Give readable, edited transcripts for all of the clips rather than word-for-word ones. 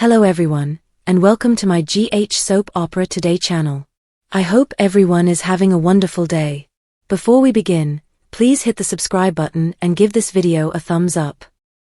Hello everyone, and welcome to my GH Soap Opera Today channel. I hope everyone is having a wonderful day. Before we begin, please hit the subscribe button and give this video a thumbs up.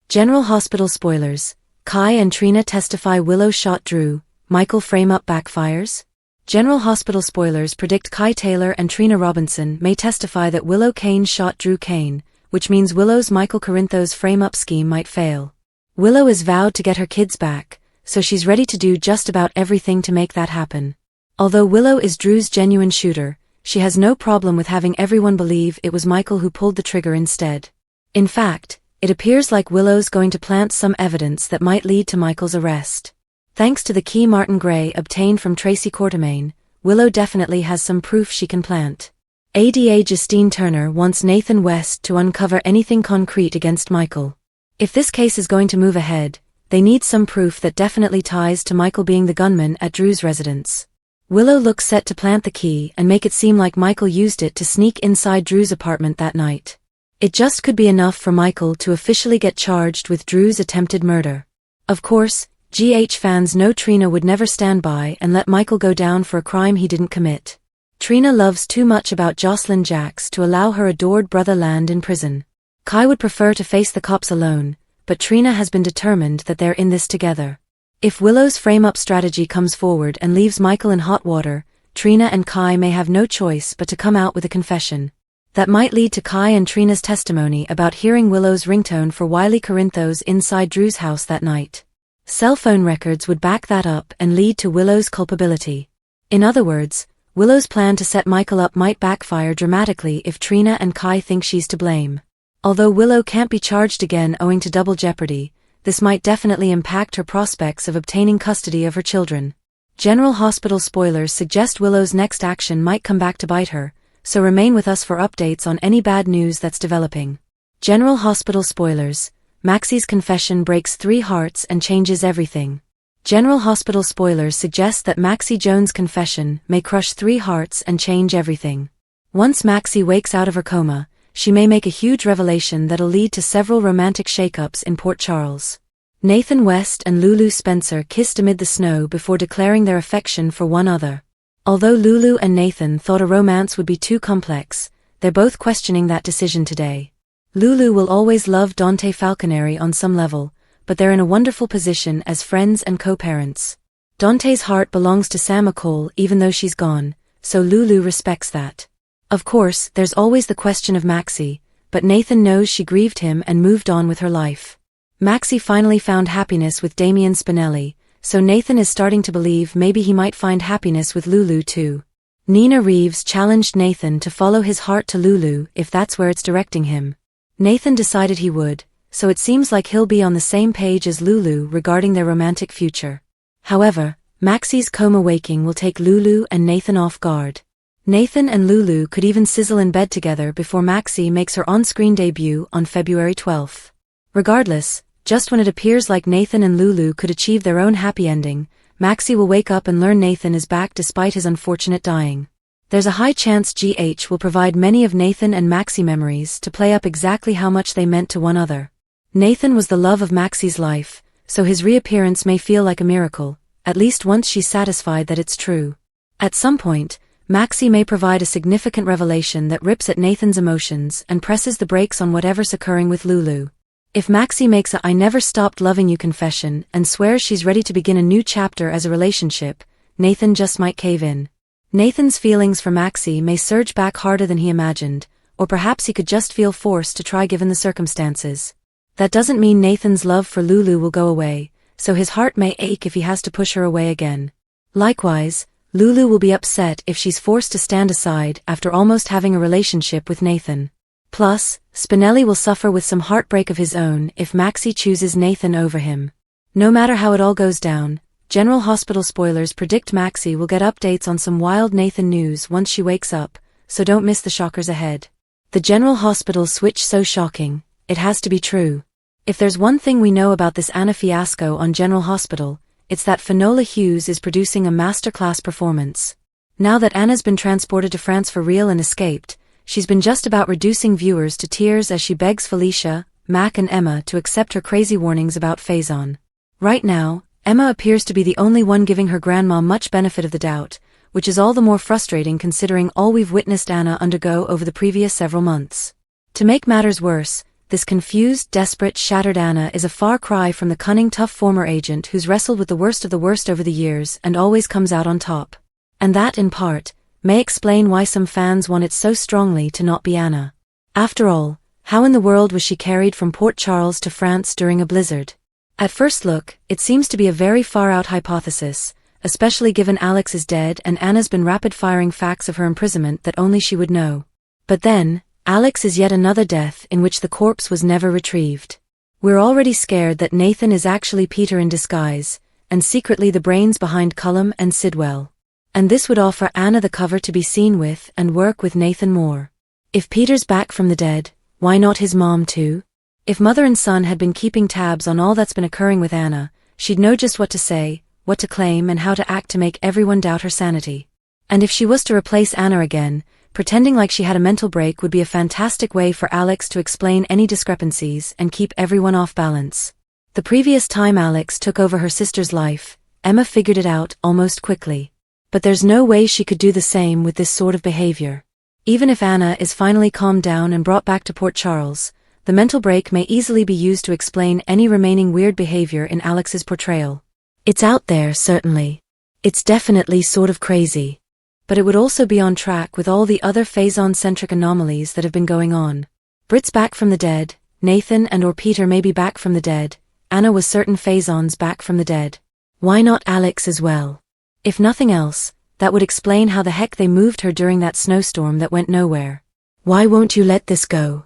General Hospital spoilers: Kai and Trina testify Willow shot Drew, Michael frame-up backfires? General Hospital spoilers predict Kai Taylor and Trina Robinson may testify that Willow Kane shot Drew Kane, which means Willow's Michael Corinthos frame-up scheme might fail. Willow is vowed to get her kids back, so she's ready to do just about everything to make that happen. Although Willow is Drew's genuine shooter, she has no problem with having everyone believe it was Michael who pulled the trigger instead. In fact, it appears like Willow's going to plant some evidence that might lead to Michael's arrest. Thanks to the key Martin Gray obtained from Tracy Quartermaine, Willow definitely has some proof she can plant. ADA Justine Turner wants Nathan West to uncover anything concrete against Michael. If this case is going to move ahead, they need some proof that definitely ties to Michael being the gunman at Drew's residence. Willow looks set to plant the key and make it seem like Michael used it to sneak inside Drew's apartment that night. It just could be enough for Michael to officially get charged with Drew's attempted murder. Of course, GH fans know Trina would never stand by and let Michael go down for a crime he didn't commit. Trina loves too much about Jocelyn Jacks to allow her adored brother land in prison. Kai would prefer to face the cops alone, but Trina has been determined that they're in this together. If Willow's frame-up strategy comes forward and leaves Michael in hot water, Trina and Kai may have no choice but to come out with a confession. That might lead to Kai and Trina's testimony about hearing Willow's ringtone for Wiley Corinthos inside Drew's house that night. Cell phone records would back that up and lead to Willow's culpability. In other words, Willow's plan to set Michael up might backfire dramatically if Trina and Kai think she's to blame. Although Willow can't be charged again owing to double jeopardy, this might definitely impact her prospects of obtaining custody of her children. General Hospital spoilers suggest Willow's next action might come back to bite her, so remain with us for updates on any bad news that's developing. General Hospital spoilers: Maxie's confession breaks 3 hearts and changes everything. General Hospital spoilers suggest that Maxie Jones' confession may crush 3 hearts and change everything. Once Maxie wakes out of her coma, she may make a huge revelation that'll lead to several romantic shakeups in Port Charles. Nathan West and Lulu Spencer kissed amid the snow before declaring their affection for one another. Although Lulu and Nathan thought a romance would be too complex, they're both questioning that decision today. Lulu will always love Dante Falconeri on some level, but they're in a wonderful position as friends and co-parents. Dante's heart belongs to Sam McCall even though she's gone, so Lulu respects that. Of course, there's always the question of Maxie, but Nathan knows she grieved him and moved on with her life. Maxie finally found happiness with Damian Spinelli, so Nathan is starting to believe maybe he might find happiness with Lulu too. Nina Reeves challenged Nathan to follow his heart to Lulu if that's where it's directing him. Nathan decided he would, so it seems like he'll be on the same page as Lulu regarding their romantic future. However, Maxie's coma waking will take Lulu and Nathan off guard. Nathan and Lulu could even sizzle in bed together before Maxie makes her on-screen debut on February 12th. Regardless, just when it appears like Nathan and Lulu could achieve their own happy ending, Maxie will wake up and learn Nathan is back despite his unfortunate dying. There's a high chance GH will provide many of Nathan and Maxie memories to play up exactly how much they meant to one another. Nathan was the love of Maxie's life, so his reappearance may feel like a miracle, at least once she's satisfied that it's true. At some point, Maxie may provide a significant revelation that rips at Nathan's emotions and presses the brakes on whatever's occurring with Lulu. If Maxie makes a "I never stopped loving you" confession and swears she's ready to begin a new chapter as a relationship, Nathan just might cave in. Nathan's feelings for Maxie may surge back harder than he imagined, or perhaps he could just feel forced to try given the circumstances. That doesn't mean Nathan's love for Lulu will go away, so his heart may ache if he has to push her away again. Likewise, Lulu will be upset if she's forced to stand aside after almost having a relationship with Nathan. Plus, Spinelli will suffer with some heartbreak of his own if Maxie chooses Nathan over him. No matter how it all goes down, General Hospital spoilers predict Maxie will get updates on some wild Nathan news once she wakes up, so don't miss the shockers ahead. The General Hospital switch so shocking, it has to be true. If there's one thing we know about this Anna fiasco on General Hospital, it's that Finola Hughes is producing a masterclass performance. Now that Anna's been transported to France for real and escaped, she's been just about reducing viewers to tears as she begs Felicia, Mac and Emma to accept her crazy warnings about Faison. Right now, Emma appears to be the only one giving her grandma much benefit of the doubt, which is all the more frustrating considering all we've witnessed Anna undergo over the previous several months. To make matters worse, this confused, desperate, shattered Anna is a far cry from the cunning, tough former agent who's wrestled with the worst of the worst over the years and always comes out on top. And that, in part, may explain why some fans want it so strongly to not be Anna. After all, how in the world was she carried from Port Charles to France during a blizzard? At first look, it seems to be a very far-out hypothesis, especially given Alex is dead and Anna's been rapid-firing facts of her imprisonment that only she would know. But then, Alex is yet another death in which the corpse was never retrieved. We're already scared that Nathan is actually Peter in disguise, and secretly the brains behind Cullum and Sidwell. And this would offer Anna the cover to be seen with and work with Nathan more. If Peter's back from the dead, why not his mom too? If mother and son had been keeping tabs on all that's been occurring with Anna, she'd know just what to say, what to claim and how to act to make everyone doubt her sanity. And if she was to replace Anna again, pretending like she had a mental break would be a fantastic way for Alex to explain any discrepancies and keep everyone off balance. The previous time Alex took over her sister's life, Emma figured it out almost quickly. But there's no way she could do the same with this sort of behavior. Even if Anna is finally calmed down and brought back to Port Charles, the mental break may easily be used to explain any remaining weird behavior in Alex's portrayal. It's out there, certainly. It's definitely sort of crazy. But it would also be on track with all the other Faison-centric anomalies that have been going on. Britt's back from the dead, Nathan and or Peter may be back from the dead, Anna was certain Faison's back from the dead. Why not Alex as well? If nothing else, that would explain how the heck they moved her during that snowstorm that went nowhere. Why won't you let this go?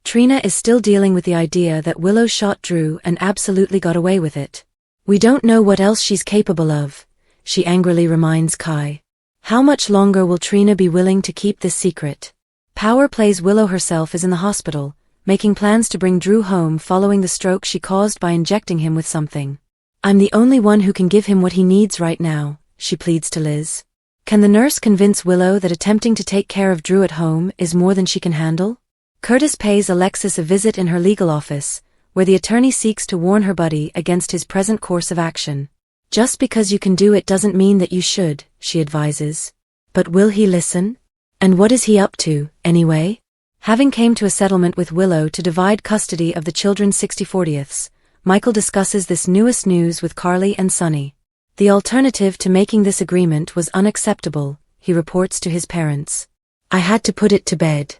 Trina is still dealing with the idea that Willow shot Drew and absolutely got away with it. We don't know what else she's capable of, she angrily reminds Kai. How much longer will Trina be willing to keep this secret? Power plays Willow herself is in the hospital, making plans to bring Drew home following the stroke she caused by injecting him with something. I'm the only one who can give him what he needs right now, she pleads to Liz. Can the nurse convince Willow that attempting to take care of Drew at home is more than she can handle? Curtis pays Alexis a visit in her legal office, where the attorney seeks to warn her buddy against his present course of action. Just because you can do it doesn't mean that you should, she advises. But will he listen? And what is he up to, anyway? Having came to a settlement with Willow to divide custody of the children's 60/40ths, Michael discusses this newest news with Carly and Sonny. The alternative to making this agreement was unacceptable, he reports to his parents. I had to put it to bed.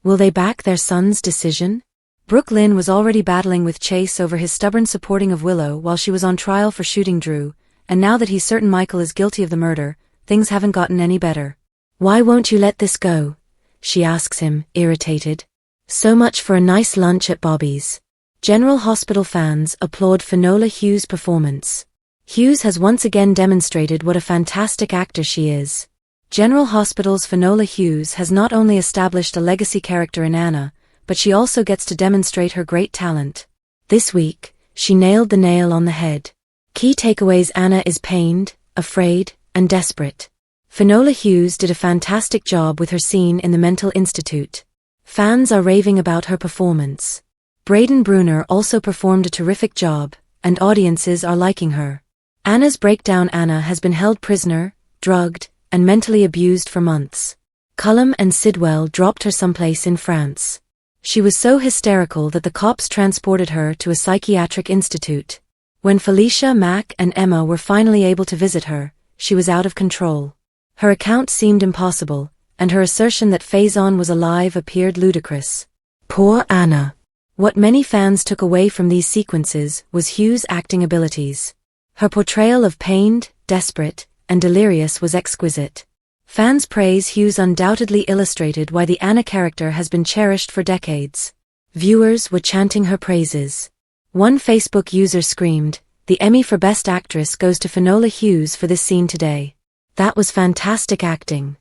Will they back their son's decision? Brooke Lynn was already battling with Chase over his stubborn supporting of Willow while she was on trial for shooting Drew, and now that he's certain Michael is guilty of the murder, things haven't gotten any better. Why won't you let this go? She asks him, irritated. So much for a nice lunch at Bobby's. General Hospital fans applaud Finola Hughes' performance. Hughes has once again demonstrated what a fantastic actor she is. General Hospital's Finola Hughes has not only established a legacy character in Anna, but she also gets to demonstrate her great talent. This week, she nailed the nail on the head. Key takeaways: Anna is pained, afraid, and desperate. Finola Hughes did a fantastic job with her scene in the mental institute. Fans are raving about her performance. Braden Bruner also performed a terrific job, and audiences are liking her. Anna's breakdown: Anna has been held prisoner, drugged, and mentally abused for months. Cullum and Sidwell dropped her someplace in France. She was so hysterical that the cops transported her to a psychiatric institute. When Felicia, Mac, and Emma were finally able to visit her, she was out of control. Her account seemed impossible, and her assertion that Faison was alive appeared ludicrous. Poor Anna. What many fans took away from these sequences was Hughes' acting abilities. Her portrayal of pained, desperate, and delirious was exquisite. Fans' praise Hughes undoubtedly illustrated why the Anna character has been cherished for decades. Viewers were chanting her praises. One Facebook user screamed, "The Emmy for Best Actress goes to Finola Hughes for this scene today. That was fantastic acting."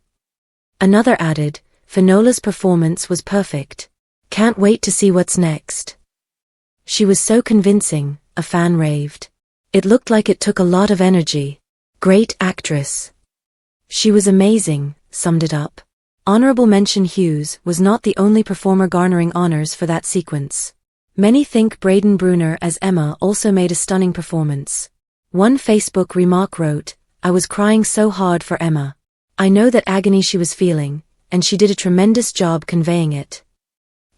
Another added, "Finola's performance was perfect. Can't wait to see what's next." She was so convincing, a fan raved. It looked like it took a lot of energy. Great actress. She was amazing, summed it up. Honorable mention: Hughes was not the only performer garnering honors for that sequence. Many think Braden Bruner as Emma also made a stunning performance. One Facebook remark wrote, "I was crying so hard for Emma. I know that agony she was feeling, and she did a tremendous job conveying it."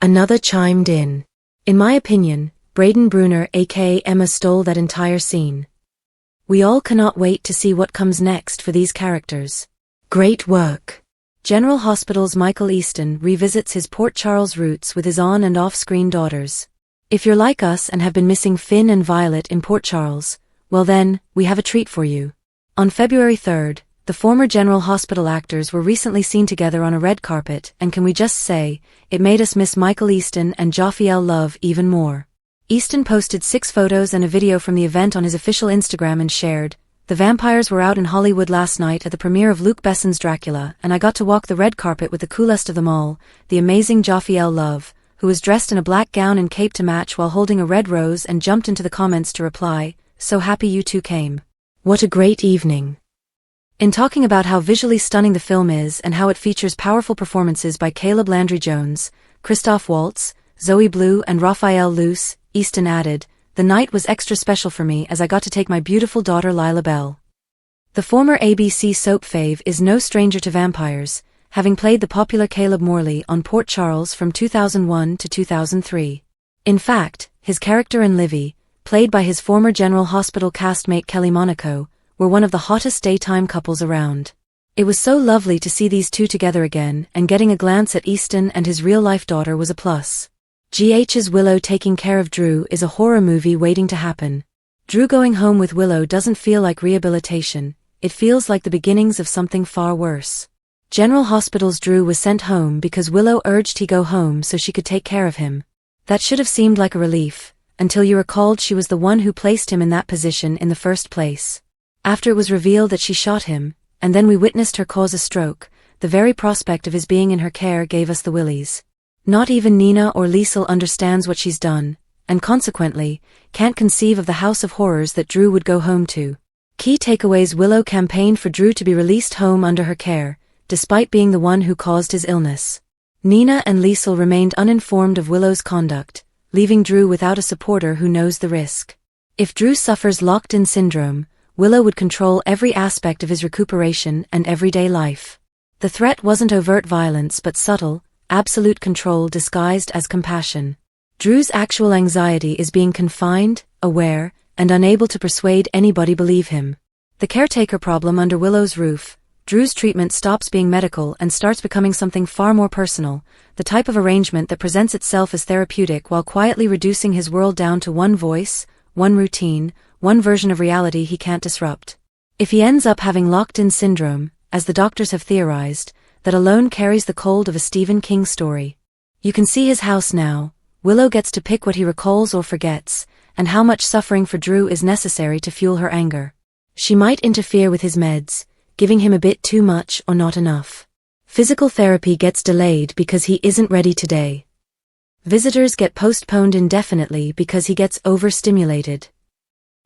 Another chimed in, "In my opinion, Braden Bruner aka Emma stole that entire scene. We all cannot wait to see what comes next for these characters. Great work." General Hospital's Michael Easton revisits his Port Charles roots with his on- and off-screen daughters. If you're like us and have been missing Finn and Violet in Port Charles, well then, we have a treat for you. On February 3rd, the former General Hospital actors were recently seen together on a red carpet, and can we just say, it made us miss Michael Easton and Jophiel Love even more. Easton posted 6 photos and a video from the event on his official Instagram and shared, "The vampires were out in Hollywood last night at the premiere of Luc Besson's Dracula, and I got to walk the red carpet with the coolest of them all, the amazing Jophiel Love, who was dressed in a black gown and cape to match while holding a red rose and jumped into the comments to reply, 'So happy you two came. What a great evening.'" In talking about how visually stunning the film is and how it features powerful performances by Caleb Landry Jones, Christoph Waltz, Zoe Blue and Raphael Luce, Easton added, "The night was extra special for me as I got to take my beautiful daughter Lila Bell." The former ABC soap fave is no stranger to vampires, having played the popular Caleb Morley on Port Charles from 2001 to 2003. In fact, his character and Livy, played by his former General Hospital castmate Kelly Monaco, were one of the hottest daytime couples around. It was so lovely to see these two together again, and getting a glance at Easton and his real-life daughter was a plus. GH's Willow taking care of Drew is a horror movie waiting to happen. Drew going home with Willow doesn't feel like rehabilitation, it feels like the beginnings of something far worse. General Hospital's Drew was sent home because Willow urged he go home so she could take care of him. That should have seemed like a relief, until you recalled she was the one who placed him in that position in the first place. After it was revealed that she shot him, and then we witnessed her cause a stroke, the very prospect of his being in her care gave us the willies. Not even Nina or Liesel understands what she's done, and consequently, can't conceive of the house of horrors that Drew would go home to. Key takeaways: Willow campaigned for Drew to be released home under her care, despite being the one who caused his illness. Nina and Liesel remained uninformed of Willow's conduct, leaving Drew without a supporter who knows the risk. If Drew suffers locked-in syndrome, Willow would control every aspect of his recuperation and everyday life. The threat wasn't overt violence but subtle, absolute control disguised as compassion. Drew's actual anxiety is being confined, aware, and unable to persuade anybody believe him. The caretaker problem under Willow's roof, Drew's treatment stops being medical and starts becoming something far more personal, the type of arrangement that presents itself as therapeutic while quietly reducing his world down to one voice, one routine, one version of reality he can't disrupt. If he ends up having locked-in syndrome, as the doctors have theorized, that alone carries the cold of a Stephen King story. You can see his house now. Willow gets to pick what he recalls or forgets, and how much suffering for Drew is necessary to fuel her anger. She might interfere with his meds, giving him a bit too much or not enough. Physical therapy gets delayed because he isn't ready today. Visitors get postponed indefinitely because he gets overstimulated.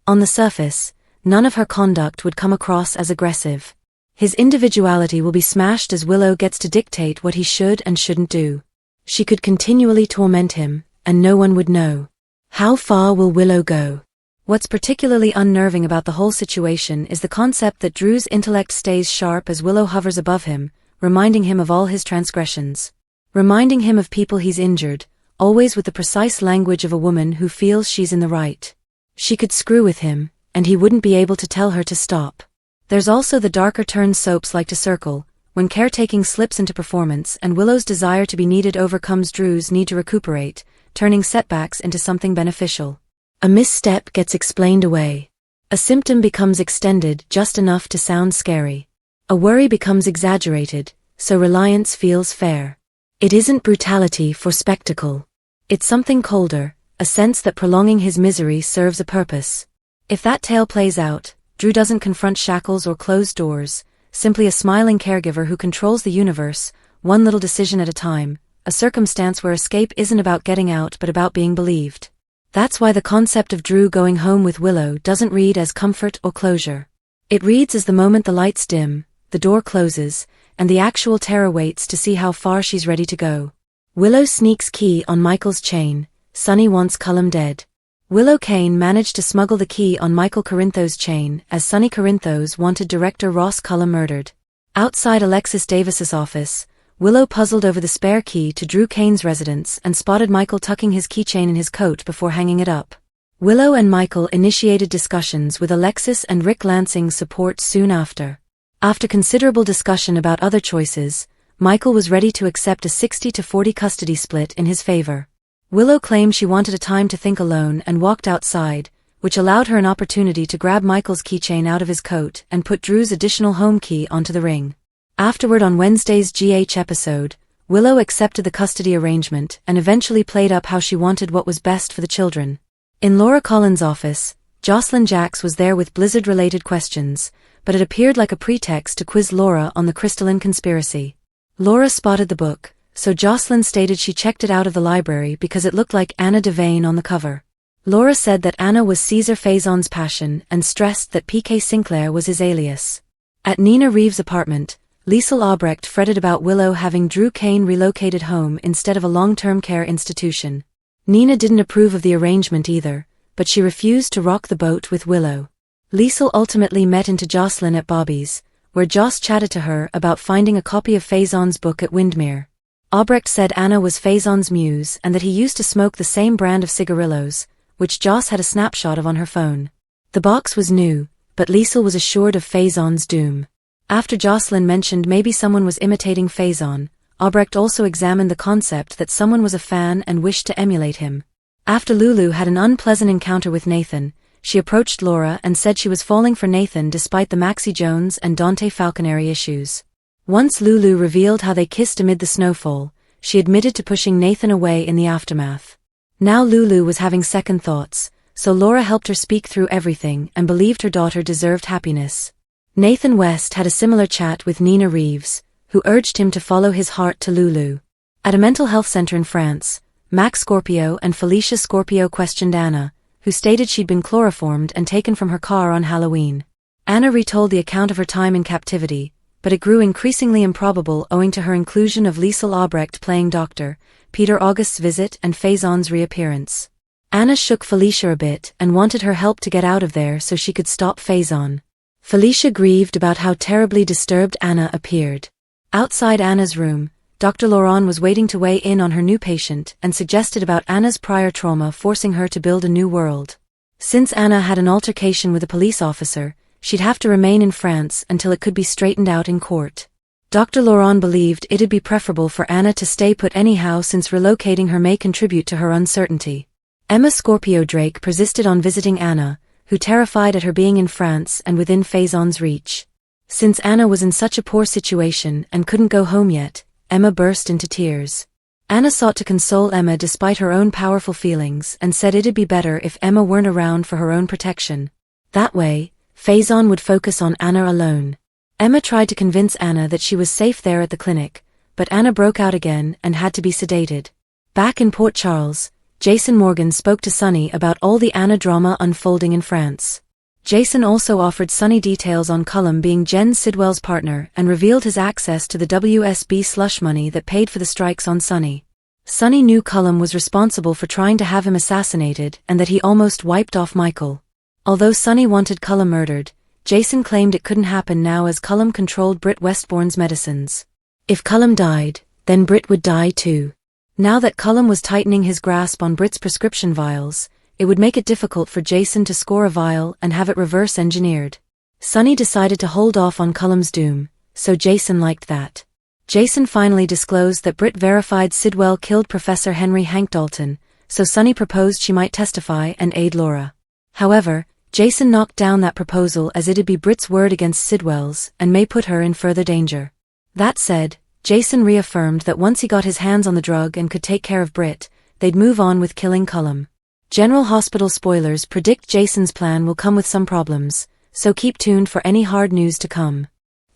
On the surface, none of her conduct would come across as aggressive. His individuality will be smashed as Willow gets to dictate what he should and shouldn't do. She could continually torment him, and no one would know. How far will Willow go? What's particularly unnerving about the whole situation is the concept that Drew's intellect stays sharp as Willow hovers above him, reminding him of all his transgressions. Reminding him of people he's injured, always with the precise language of a woman who feels she's in the right. She could screw with him, and he wouldn't be able to tell her to stop. There's also the darker turns soaps like to circle, when caretaking slips into performance and Willow's desire to be needed overcomes Drew's need to recuperate, turning setbacks into something beneficial. A misstep gets explained away. A symptom becomes extended just enough to sound scary. A worry becomes exaggerated, so reliance feels fair. It isn't brutality for spectacle. It's something colder, a sense that prolonging his misery serves a purpose. If that tale plays out, Drew doesn't confront shackles or closed doors, simply a smiling caregiver who controls the universe, one little decision at a time, a circumstance where escape isn't about getting out but about being believed. That's why the concept of Drew going home with Willow doesn't read as comfort or closure. It reads as the moment the lights dim, the door closes, and the actual terror waits to see how far she's ready to go. Willow sneaks key on Michael's chain, Sonny wants Cullum dead. Willow Kane managed to smuggle the key on Michael Corinthos' chain as Sonny Corinthos wanted director Ross Cullum murdered. Outside Alexis Davis's office, Willow puzzled over the spare key to Drew Kane's residence and spotted Michael tucking his keychain in his coat before hanging it up. Willow and Michael initiated discussions with Alexis and Rick Lansing's support soon after. After considerable discussion about other choices, Michael was ready to accept a 60-40 custody split in his favor. Willow claimed she wanted a time to think alone and walked outside, which allowed her an opportunity to grab Michael's keychain out of his coat and put Drew's additional home key onto the ring. Afterward, on Wednesday's GH episode, Willow accepted the custody arrangement and eventually played up how she wanted what was best for the children. In Laura Collins' office, Jocelyn Jacks was there with Blizzard-related questions, but it appeared like a pretext to quiz Laura on the crystalline conspiracy. Laura spotted the book, so Jocelyn stated she checked it out of the library because it looked like Anna Devane on the cover. Laura said that Anna was Caesar Faison's passion and stressed that P.K. Sinclair was his alias. At Nina Reeves' apartment, Liesl Albrecht fretted about Willow having Drew Kane relocated home instead of a long-term care institution. Nina didn't approve of the arrangement either, but she refused to rock the boat with Willow. Liesl ultimately met into Jocelyn at Bobby's, where Joss chatted to her about finding a copy of Faison's book at Windmere. Albrecht said Anna was Faison's muse and that he used to smoke the same brand of cigarillos, which Joss had a snapshot of on her phone. The box was new, but Liesl was assured of Faison's doom. After Jocelyn mentioned maybe someone was imitating Faison, Albrecht also examined the concept that someone was a fan and wished to emulate him. After Lulu had an unpleasant encounter with Nathan, she approached Laura and said she was falling for Nathan despite the Maxie Jones and Dante Falconeri issues. Once Lulu revealed how they kissed amid the snowfall, she admitted to pushing Nathan away in the aftermath. Now Lulu was having second thoughts, so Laura helped her speak through everything and believed her daughter deserved happiness. Nathan West had a similar chat with Nina Reeves, who urged him to follow his heart to Lulu. At a mental health center in France, Max Scorpio and Felicia Scorpio questioned Anna, who stated she'd been chloroformed and taken from her car on Halloween. Anna retold the account of her time in captivity, but it grew increasingly improbable owing to her inclusion of Liesl Albrecht playing Dr. Peter August's visit and Faison's reappearance. Anna shook Felicia a bit and wanted her help to get out of there so she could stop Faison. Felicia grieved about how terribly disturbed Anna appeared. Outside Anna's room, Dr. Laurent was waiting to weigh in on her new patient and suggested about Anna's prior trauma forcing her to build a new world. Since Anna had an altercation with a police officer, she'd have to remain in France until it could be straightened out in court. Dr. Laurent believed it'd be preferable for Anna to stay put anyhow since relocating her may contribute to her uncertainty. Emma Scorpio Drake persisted on visiting Anna, who terrified at her being in France and within Faison's reach. Since Anna was in such a poor situation and couldn't go home yet, Emma burst into tears. Anna sought to console Emma despite her own powerful feelings and said it'd be better if Emma weren't around for her own protection. That way, Faison would focus on Anna alone. Emma tried to convince Anna that she was safe there at the clinic, but Anna broke out again and had to be sedated. Back in Port Charles, Jason Morgan spoke to Sonny about all the Anna drama unfolding in France. Jason also offered Sonny details on Cullum being Jen Sidwell's partner and revealed his access to the WSB slush money that paid for the strikes on Sonny. Sonny knew Cullum was responsible for trying to have him assassinated and that he almost wiped off Michael. Although Sonny wanted Cullum murdered, Jason claimed it couldn't happen now as Cullum controlled Britt Westbourne's medicines. If Cullum died, then Britt would die too. Now that Cullum was tightening his grasp on Britt's prescription vials, it would make it difficult for Jason to score a vial and have it reverse-engineered. Sonny decided to hold off on Cullum's doom, so Jason liked that. Jason finally disclosed that Britt verified Sidwell killed Professor Henry Hank Dalton, so Sonny proposed she might testify and aid Laura. However, Jason knocked down that proposal as it'd be Britt's word against Sidwell's and may put her in further danger. That said, Jason reaffirmed that once he got his hands on the drug and could take care of Britt, they'd move on with killing Cullum. General Hospital spoilers predict Jason's plan will come with some problems, so keep tuned for any hard news to come.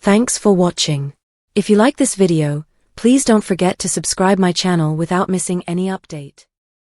Thanks for watching. If you like this video, please don't forget to subscribe my channel without missing any update.